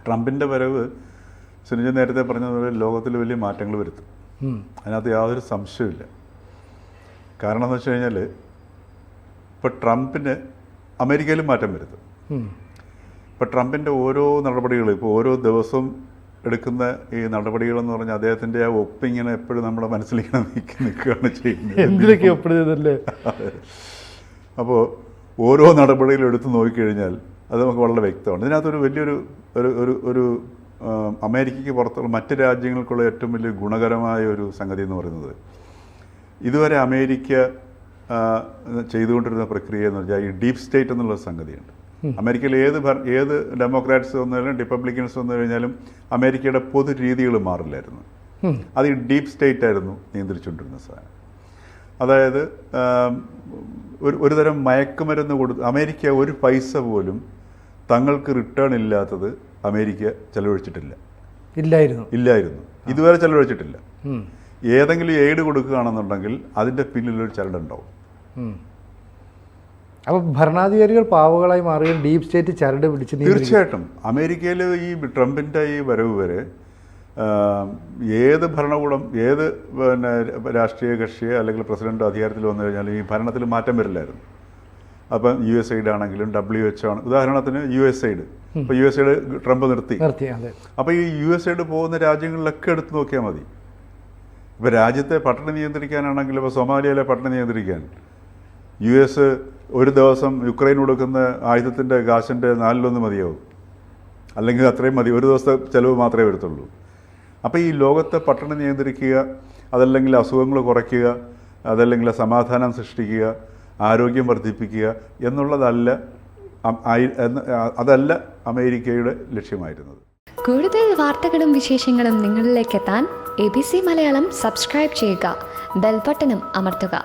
ട്രംപിൻ്റെ വരവ് സുനിജ നേരത്തെ പറഞ്ഞതുപോലെ ലോകത്തിൽ വലിയ മാറ്റങ്ങൾ വരുത്തും. അതിനകത്ത് യാതൊരു സംശയമില്ല. കാരണം എന്ന് വെച്ച് കഴിഞ്ഞാൽ ഇപ്പോൾ ട്രംപിന് അമേരിക്കയിലും മാറ്റം വരുത്തും. ഇപ്പോൾ ട്രംപിൻ്റെ ഓരോ നടപടികളും ഇപ്പോൾ ഓരോ ദിവസവും എടുക്കുന്ന ഈ നടപടികളെന്ന് പറഞ്ഞാൽ അദ്ദേഹത്തിൻ്റെ ആ ഒപ്പിങ്ങനെ എപ്പോഴും നമ്മുടെ മനസ്സിലിങ്ങനെ നിൽക്കുകയാണ് ചെയ്യുന്നത്. എന്തിനൊക്കെ ഒപ്പിടുന്നതല്ലേ. അപ്പോൾ ഓരോ നടപടികളും എടുത്ത് നോക്കിക്കഴിഞ്ഞാൽ അത് നമുക്ക് വളരെ വ്യക്തമാണ്. ഇതിനകത്തൊരു വലിയൊരു ഒരു അമേരിക്കയ്ക്ക് പുറത്തുള്ള മറ്റ് രാജ്യങ്ങൾക്കുള്ള ഏറ്റവും വലിയ ഗുണകരമായ ഒരു സംഗതി എന്ന് പറയുന്നത്, ഇതുവരെ അമേരിക്ക ചെയ്തുകൊണ്ടിരുന്ന പ്രക്രിയ എന്ന് പറഞ്ഞാൽ ഈ ഡീപ് സ്റ്റേറ്റ് എന്നുള്ള സംഗതിയുണ്ട്. അമേരിക്കയിൽ ഏത് ഡെമോക്രാറ്റ്സ് വന്നാലും റിപ്പബ്ലിക്കൻസ് വന്നു കഴിഞ്ഞാലും അമേരിക്കയുടെ പൊതു രീതികൾ മാറില്ലായിരുന്നു. അത് ഈ ഡീപ് സ്റ്റേറ്റ് ആയിരുന്നു നിയന്ത്രിച്ചുകൊണ്ടിരുന്ന സാധനം. അതായത് ഒരു തരം മയക്കുമരുന്ന് അമേരിക്ക ഒരു പൈസ പോലും തങ്ങൾക്ക് റിട്ടേൺ ഇല്ലാത്തത് അമേരിക്ക ചെലവഴിച്ചിട്ടില്ല. ഇല്ലായിരുന്നു ഇതുവരെ ചെലവഴിച്ചിട്ടില്ല. ഏതെങ്കിലും എയ്ഡ് കൊടുക്കുകയാണെന്നുണ്ടെങ്കിൽ അതിൻ്റെ പിന്നിലൊരു ചരടുണ്ടാവും. അപ്പോൾ ഭരണാധികാരികൾ പാവകളായി മാറുകയും ഡീപ് സ്റ്റേറ്റ് ചരട് പിടിച്ച് തീർച്ചയായിട്ടും. അമേരിക്കയിൽ ഈ ട്രംപിൻ്റെ ഈ വരവ് വരെ ഏത് ഭരണകൂടം ഏത് രാഷ്ട്രീയ കക്ഷിയെ അല്ലെങ്കിൽ പ്രസിഡന്റ് അധികാരത്തിൽ വന്നു കഴിഞ്ഞാൽ ഈ ഭരണത്തിൽ മാറ്റം വരില്ലായിരുന്നു. അപ്പം USAID ആണെങ്കിലും WHO ആണ് ഉദാഹരണത്തിന്. USAID ഇപ്പോൾ USAID ട്രംപ് നിർത്തി. അപ്പോൾ ഈ USAID പോകുന്ന രാജ്യങ്ങളിലൊക്കെ എടുത്ത് നോക്കിയാൽ മതി. ഇപ്പോൾ രാജ്യത്തെ പട്ടിണി നിയന്ത്രിക്കാനാണെങ്കിലും ഇപ്പോൾ സൊമാലിയയിലെ പട്ടിണി നിയന്ത്രിക്കാൻ US ഒരു ദിവസം യുക്രൈൻ കൊടുക്കുന്ന ആയുധത്തിൻ്റെ കാശിൻ്റെ 4/1 മതിയാവും, അല്ലെങ്കിൽ അത്രയും മതി. ഒരു ദിവസത്തെ ചിലവ് മാത്രമേ വരത്തുള്ളൂ. അപ്പോൾ ഈ ലോകത്തെ പട്ടിണി നിയന്ത്രിക്കുക, അതല്ലെങ്കിൽ അസുഖങ്ങൾ കുറയ്ക്കുക, അതല്ലെങ്കിൽ സമാധാനം സൃഷ്ടിക്കുക, ആരോഗ്യം വർദ്ധിപ്പിക്കുക എന്നുള്ളതല്ല അതല്ല അമേരിക്കയുടെ ലക്ഷ്യമായിരുന്നത്. കൂടുതൽ വാർത്തകളും വിശേഷങ്ങളും നിങ്ങളിലേക്ക് എത്താൻ ABC മലയാളം സബ്സ്ക്രൈബ് ചെയ്യുക, ബെൽ ബട്ടണും അമർത്തുക.